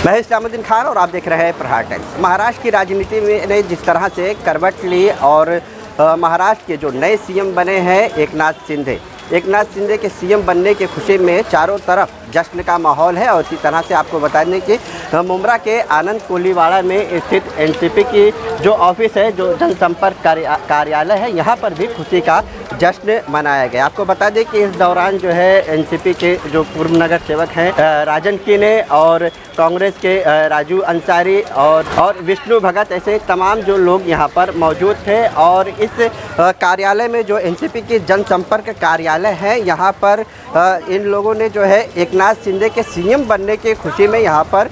मैं इस्लामुद्दीन खान और आप देख रहे हैं प्रहार टाइम्स। महाराष्ट्र की राजनीति में ने जिस तरह से करवट ली और महाराष्ट्र के जो नए सीएम बने हैं एकनाथ शिंदे के सीएम बनने की खुशी में चारों तरफ जश्न का माहौल है। और इसी तरह से आपको बता दें कि मुंब्रा के आनंद कोलीवाड़ा में स्थित एनसीपी की जो ऑफिस है, जो जनसंपर्क कार्यालय है, यहाँ पर भी खुशी का जश्न मनाया गया। आपको बता दें कि इस दौरान जो है एनसीपी के जो पूर्व नगर सेवक हैं राजन किने और कांग्रेस के राजू अंसारी और विष्णु भगत, ऐसे तमाम जो लोग यहाँ पर मौजूद थे। और इस कार्यालय में जो एनसीपी की जनसंपर्क कार्यालय है, यहाँ पर इन लोगों ने जो है एकनाथ शिंदे के सीएम बनने की खुशी में यहाँ पर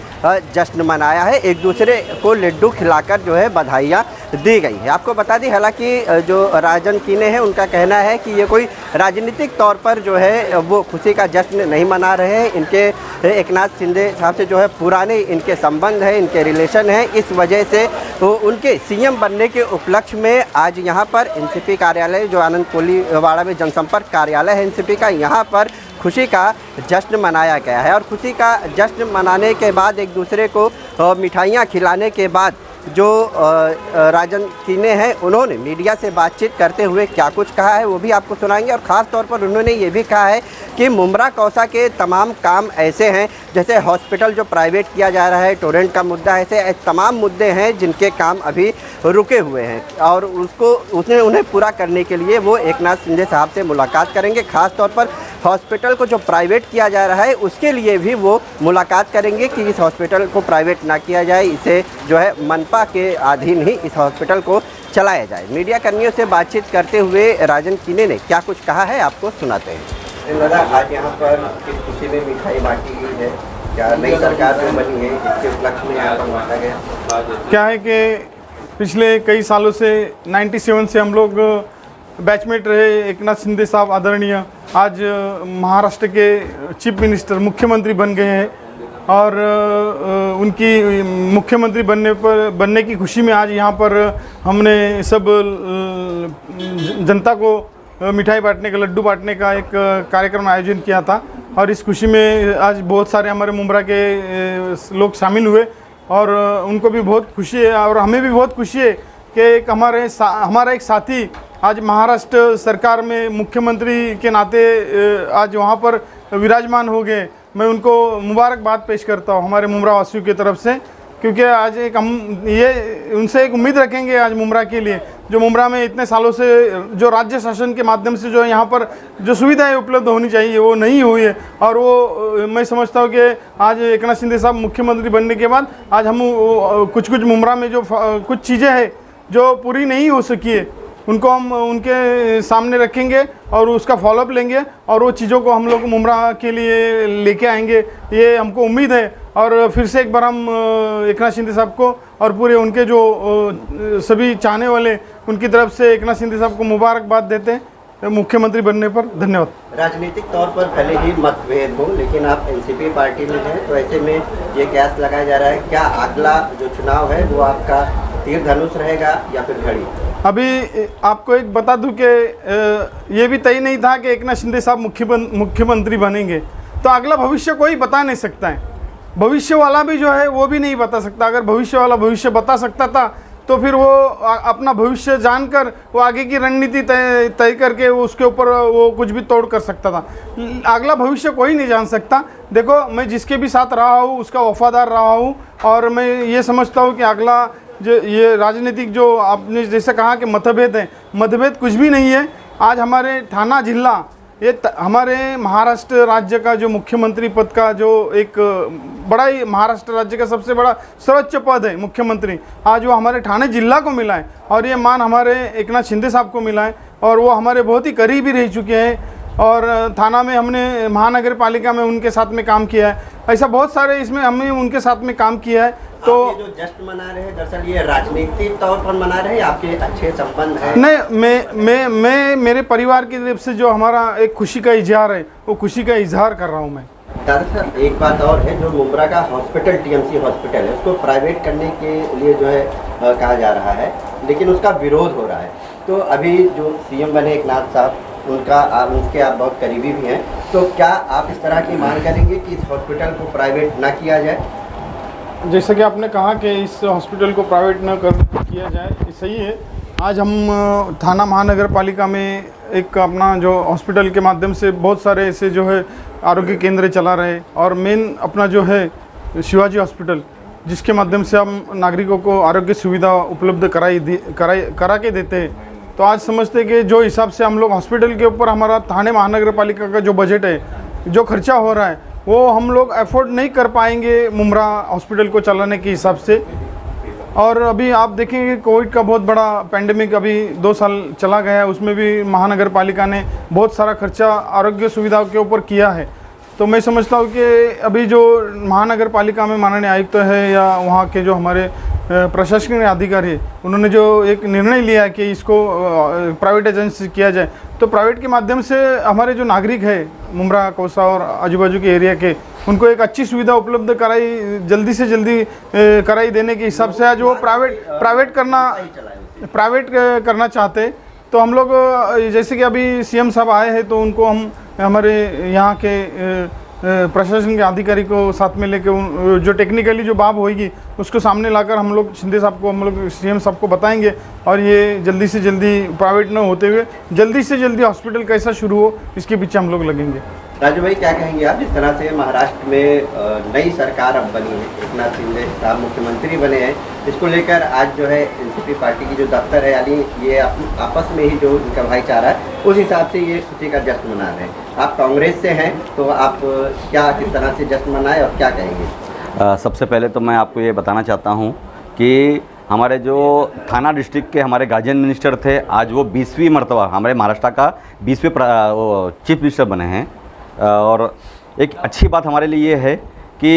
जश्न मनाया है। एक दूसरे को लड्डू खिलाकर जो है बधाइयाँ दी गई है। आपको बता दी, हालांकि जो राजन किने हैं उनका कहना है कि ये कोई राजनीतिक तौर पर जो है वो खुशी का जश्न नहीं मना रहे हैं। इनके एकनाथ शिंदे साहब से जो है पुराने इनके संबंध है, इनके रिलेशन है, इस वजह से तो उनके सीएम बनने के उपलक्ष्य में आज यहाँ पर एनसीपी कार्यालय जो आनंद कोलीवाड़ा में जनसंपर्क कार्यालय है एनसीपी का, यहाँ पर खुशी का जश्न मनाया गया है। और खुशी का जश्न मनाने के बाद एक दूसरे को मिठाइयाँ खिलाने के बाद जो राजन किने हैं उन्होंने मीडिया से बातचीत करते हुए क्या कुछ कहा है वो भी आपको सुनाएंगे। और ख़ास तौर पर उन्होंने ये भी कहा है कि मुंब्रा कौसा के तमाम काम ऐसे हैं, जैसे हॉस्पिटल जो प्राइवेट किया जा रहा है, टोरेंट का मुद्दा, ऐसे तमाम मुद्दे हैं जिनके काम अभी रुके हुए हैं। और उन्हें पूरा करने के लिए वो एकनाथ शिंदे साहब से मुलाकात करेंगे। ख़ास तौर पर हॉस्पिटल को जो प्राइवेट किया जा रहा है उसके लिए भी वो मुलाकात करेंगे कि इस हॉस्पिटल को प्राइवेट ना किया जाए, इसे जो है मनपा के अधीन ही इस हॉस्पिटल को चलाया जाए। मीडिया कर्मियों से बातचीत करते हुए राजन किने ने क्या कुछ कहा है आपको सुनाते हैं। दादा, आज यहाँ पर किस खुशी में मिठाई बांटी गई है, क्या नई सरकार जो बनी है इसके उपलक्ष्य में यहाँ पर बांटा गया? क्या है कि पिछले कई सालों से 97 से हम लोग बैचमेट रहे। एकनाथ शिंदे साहब आदरणीय आज महाराष्ट्र के चीफ मिनिस्टर मुख्यमंत्री बन गए हैं और उनकी मुख्यमंत्री बनने की खुशी में आज यहाँ पर हमने सब जनता को मिठाई बांटने का, लड्डू बांटने का एक कार्यक्रम आयोजन किया था। और इस खुशी में आज बहुत सारे हमारे मुंब्रा के लोग शामिल हुए और उनको भी बहुत खुशी है और हमें भी बहुत खुशी है कि एक हमारा एक साथी आज महाराष्ट्र सरकार में मुख्यमंत्री के नाते आज वहाँ पर विराजमान हो गए। मैं उनको मुबारकबाद पेश करता हूँ हमारे मुंब्रा वासियों की तरफ से, क्योंकि आज एक हम ये उनसे एक उम्मीद रखेंगे आज मुंब्रा के लिए, जो मुंब्रा में इतने सालों से जो राज्य शासन के माध्यम से जो यहाँ पर जो सुविधाएं उपलब्ध होनी चाहिए वो नहीं हुई है। और वो मैं समझता हूँ कि आज एकनाथ शिंदे साहब मुख्यमंत्री बनने के बाद आज हम कुछ मुंब्रा में जो कुछ चीज़ें हैं जो पूरी नहीं हो सकी है उनको हम उनके सामने रखेंगे और उसका फॉलोअप लेंगे और वो चीज़ों को हम लोग मुंब्रा के लिए लेके आएंगे, ये हमको उम्मीद है। और फिर से एक बार हम एकनाथ शिंदे साहब को और पूरे उनके जो सभी चाहने वाले उनकी तरफ से एकनाथ शिंदे साहब को मुबारकबाद देते हैं मुख्यमंत्री बनने पर। धन्यवाद। राजनीतिक तौर पर भले ही मतभेद हो, लेकिन आप एनसीपी पार्टी में हैं, तो ऐसे में ये कयास लगाया जा रहा है, क्या अगला जो चुनाव है वो आपका तीर धनुष रहेगा या फिर घड़ी? अभी आपको एक बता दूं कि ये भी तय नहीं था कि एकनाथ शिंदे साहब मुख्यमंत्री बनेंगे, तो अगला भविष्य कोई बता नहीं सकता है। भविष्य वाला भी जो है वो भी नहीं बता सकता। अगर भविष्य वाला भविष्य बता सकता था तो फिर वो अपना भविष्य जानकर वो आगे की रणनीति तय करके उसके ऊपर वो कुछ भी तोड़ कर सकता था। अगला भविष्य कोई नहीं जान सकता। देखो, मैं जिसके भी साथ रहा हूँ उसका वफादार रहा हूँ और मैं ये समझता हूँ कि अगला जो ये राजनीतिक जो आपने जैसे कहा कि मतभेद है, मतभेद कुछ भी नहीं है। आज हमारे ठाना जिला ये हमारे महाराष्ट्र राज्य का जो मुख्यमंत्री पद का जो एक बड़ा ही महाराष्ट्र राज्य का सबसे बड़ा सर्वोच्च पद है मुख्यमंत्री, आज वो हमारे ठाणे जिला को मिला है और ये मान हमारे एकनाथ शिंदे साहब को मिला है और वो हमारे बहुत ही करीबी रह चुके हैं। और थाना में हमने महानगर पालिका में उनके साथ में काम किया है। ऐसा बहुत सारे इसमें हमने उनके साथ में काम किया है। तो ये जो जश्न मना रहे हैं दरअसल ये राजनीतिक तौर पर मना रहे हैं, आपके अच्छे संबंध हैं? नहीं, मैं मेरे परिवार की तरफ से जो हमारा एक खुशी का इजहार है वो खुशी का इजहार कर रहा हूँ मैं। दरअसल एक बात और है, जो मुंब्रा का हॉस्पिटल टीएमसी हॉस्पिटल है उसको प्राइवेट करने के लिए जो है कहा जा रहा है, लेकिन उसका विरोध हो रहा है। तो अभी जो सीएम बने एकनाथ साहब उनके आप बहुत करीबी भी हैं, तो क्या आप इस तरह की मांग करेंगे कि इस हॉस्पिटल को प्राइवेट ना किया जाए? जैसा कि आपने कहा कि इस हॉस्पिटल को प्राइवेट न कर किया जाए, ये सही है। आज हम थाना महानगर पालिका में एक अपना जो हॉस्पिटल के माध्यम से बहुत सारे ऐसे जो है आरोग्य केंद्र चला रहे, और मेन अपना जो है शिवाजी हॉस्पिटल, जिसके माध्यम से हम नागरिकों को आरोग्य सुविधा उपलब्ध करा के देते हैं। तो आज समझते हैं कि जो हिसाब से हम लोग हॉस्पिटल के ऊपर हमारा थाने महानगर पालिका का जो बजट है, जो खर्चा हो रहा है, वो हम लोग अफोर्ड नहीं कर पाएंगे मुमरा हॉस्पिटल को चलाने के हिसाब से। और अभी आप देखेंगे कोविड का बहुत बड़ा पैंडेमिक अभी 2 साल चला गया है, उसमें भी महानगर पालिका ने बहुत सारा खर्चा आरोग्य सुविधाओं के ऊपर किया है। तो मैं समझता हूँ कि अभी जो महानगर पालिका में माननीय आयुक्त है या वहाँ के जो हमारे प्रशासनिक अधिकारी है, उन्होंने जो एक निर्णय लिया है कि इसको प्राइवेट एजेंसी किया जाए, तो प्राइवेट के माध्यम से हमारे जो नागरिक है मुमरा कौसा और आजू बाजू के एरिया के, उनको एक अच्छी सुविधा उपलब्ध जल्दी से जल्दी कराई देने के हिसाब से आज वो प्राइवेट करना चाहते। तो हम लोग जैसे कि अभी सीएम साहब आए हैं, तो उनको हम हमारे यहाँ के प्रशासन के अधिकारी को साथ में लेके जो टेक्निकली जो बात होगी उसको सामने लाकर हम लोग शिंदे साहब को, हम लोग सीएम साहब को बताएंगे, और ये जल्दी से जल्दी प्राइवेट न होते हुए जल्दी से जल्दी हॉस्पिटल कैसा शुरू हो, इसके पीछे हम लोग लगेंगे। राजू भाई, क्या कहेंगे आप, जिस तरह से महाराष्ट्र में नई सरकार अब बनी है, एकनाथ शिंदे साहब मुख्यमंत्री बने हैं, इसको लेकर आज जो है एनसीपी पार्टी की जो दफ्तर है, यानी ये आपस में ही जो इनका भाईचारा है, उस हिसाब से ये खुशी का जश्न मना रहे हैं। आप कांग्रेस से हैं, तो आप क्या किस तरह से जश्न मनाएं और क्या कहेंगे? सबसे पहले तो मैं आपको ये बताना चाहता हूँ कि हमारे जो थाना डिस्ट्रिक्ट के हमारे गार्जियन मिनिस्टर थे, आज वो 20वीं मरतबा हमारे महाराष्ट्र का 20वें चीफ मिनिस्टर बने हैं। और एक अच्छी बात हमारे लिए ये है कि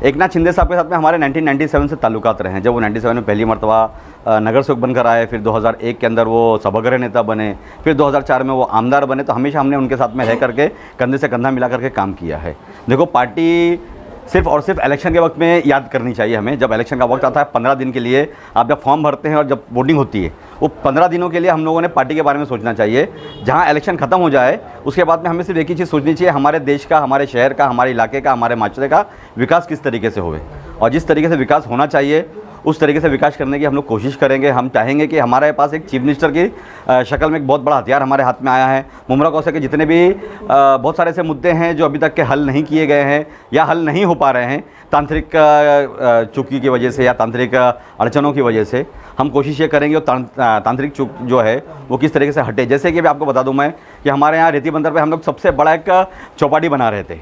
एकनाथ शिंदे साहब के साथ में हमारे 1997 से ताल्लुकात रहे हैं। जब वो 97 में पहली मरतबा नगर सेवक बनकर आए, फिर 2001 के अंदर वो सभागृह नेता बने, फिर 2004 में वो आमदार बने, तो हमेशा हमने उनके साथ में रह करके कंधे से कंधा मिला करके काम किया है। देखो, पार्टी सिर्फ और सिर्फ इलेक्शन के वक्त में याद करनी चाहिए हमें। जब इलेक्शन का वक्त आता है 15 दिन के लिए, आप जब फॉर्म भरते हैं और जब वोटिंग होती है, वो 15 दिनों के लिए हम लोगों ने पार्टी के बारे में सोचना चाहिए। जहां इलेक्शन खत्म हो जाए उसके बाद में हमें सिर्फ एक ही चीज़ सोचनी चाहिए, हमारे देश का, हमारे शहर का, हमारे इलाके का, हमारे माशरे का विकास किस तरीके से होवे, और जिस तरीके से विकास होना चाहिए उस तरीके से विकास करने की हम लोग कोशिश करेंगे। हम चाहेंगे कि हमारे पास एक चीफ मिनिस्टर की शक्ल में एक बहुत बड़ा हथियार हमारे हाथ में आया है। मुमरा कौशल के जितने भी बहुत सारे ऐसे मुद्दे हैं जो अभी तक के हल नहीं किए गए हैं या हल नहीं हो पा रहे हैं, तांत्रिक चूकी की वजह से या तांत्रिक अड़चनों की वजह से, हम कोशिश ये करेंगे और तांत्रिक चूक जो है वो किस तरीके से हटे। जैसे कि अभी आपको बता दूं मैं कि हमारे यहाँ रेती बंदर पे हम लोग सबसे बड़ा एक चौपाटी बना रहे थे।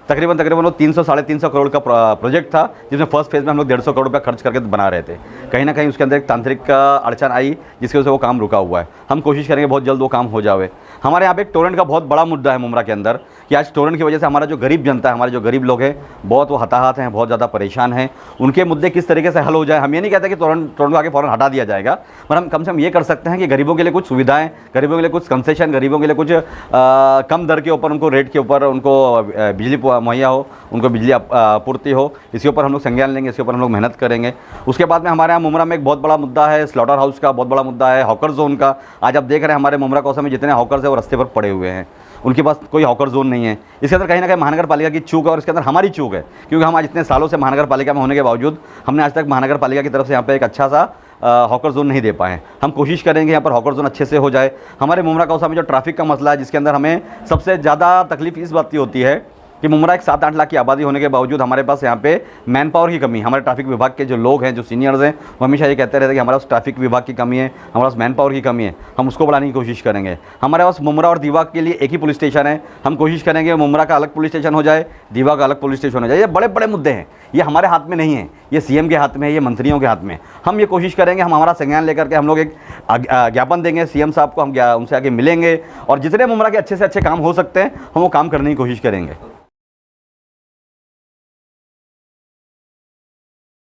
तकरीबन वो 300-350 करोड़ का प्रोजेक्ट था, जिसमें फर्स्ट फेज़ में हम लोग 150 करोड़ रुपया खर्च करके बना रहे थे। कहीं ना कहीं उसके अंदर एक तांत्रिक अड़चन आई, जिसकी वजह से वो काम रुका हुआ है। हम कोशिश करेंगे बहुत जल्द वो काम हो जाए। हमारे यहाँ पे एक टोरेंट का बहुत बड़ा मुद्दा है मुमरा के अंदर, कि आज टोरेंट की वजह से हमारा जो गरीब जनता है, हमारे जो गरीब लोग हैं, बहुत वो हताहत हैं, बहुत ज़्यादा परेशान हैं। उनके मुद्दे किस तरीके से हल हो जाए, हम ये नहीं कहते कि टोरेंट को आगे फ़ौरन हटा दिया जाएगा, पर हम कम से कम ये कर सकते हैं कि गरीबों के लिए कुछ सुविधाएँ, गरीबों के लिए कुछ कंसेशन, गरीबों के लिए कुछ कम दर के ऊपर, उनको रेट के ऊपर उनको बिजली मुहैया हो, उनको बिजली आपूर्ति हो, इसके ऊपर हम लोग संज्ञान लेंगे, इसके ऊपर हम लोग मेहनत करेंगे। उसके बाद में हमारे यहाँ मुमरा में एक बहुत बड़ा मुद्दा है स्लॉटर हाउस का, बहुत बड़ा मुद्दा है हॉकर जोन का। आज आप देख रहे हैं हमारे मुमरा कौसा में जितने हॉकर्स हैं वो रास्ते पर पड़े हुए हैं, उनके पास कोई हॉकर जोन नहीं है। इसके अंदर कहीं ना कहीं महानगर पालिका की चूक है और इसके अंदर हमारी चूक है, क्योंकि हम आज इतने सालों से महानगर पालिका में होने के बावजूद हमने आज तक महानगर पालिका की तरफ से यहाँ पे एक अच्छा सा हॉकर जोन नहीं दे पाए। हम कोशिश करेंगे यहाँ पर हॉकर जोन अच्छे से हो जाए। हमारे मुमरा कौसा में जो ट्रैफिक का मसला है, जिसके अंदर हमें सबसे ज़्यादा तकलीफ इस बात की होती है कि मुमरा एक 7-8 लाख की आबादी होने के बावजूद हमारे पास यहाँ पे मैन पावर की कमी। हमारे ट्रैफिक विभाग के जो लोग हैं, जो सीनियर्स हैं, वो हमेशा ये कहते रहते हैं कि हमारे पास ट्रैफिक विभाग की कमी है, हमारे पास मैन पावर की कमी है। हम उसको बढ़ाने की कोशिश करेंगे। हमारे पास मुमरा और दीवा के लिए एक ही पुलिस स्टेशन है, हम कोशिश करेंगे मुमरा का अलग पुलिस स्टेशन हो जाए, दीवा का अलग पुलिस स्टेशन हो जाए। ये बड़े बड़े मुद्दे हैं, ये हमारे हाथ में नहीं है, ये सीएम के हाथ में है, ये मंत्रियों के हाथ में। हम ये कोशिश करेंगे, हम हमारा संज्ञान लेकर के हम लोग एक ज्ञापन देंगे सीएम साहब को, हम उनसे आगे मिलेंगे और जितने मुमरा के अच्छे से अच्छे काम हो सकते हैं हम वो काम करने की कोशिश करेंगे।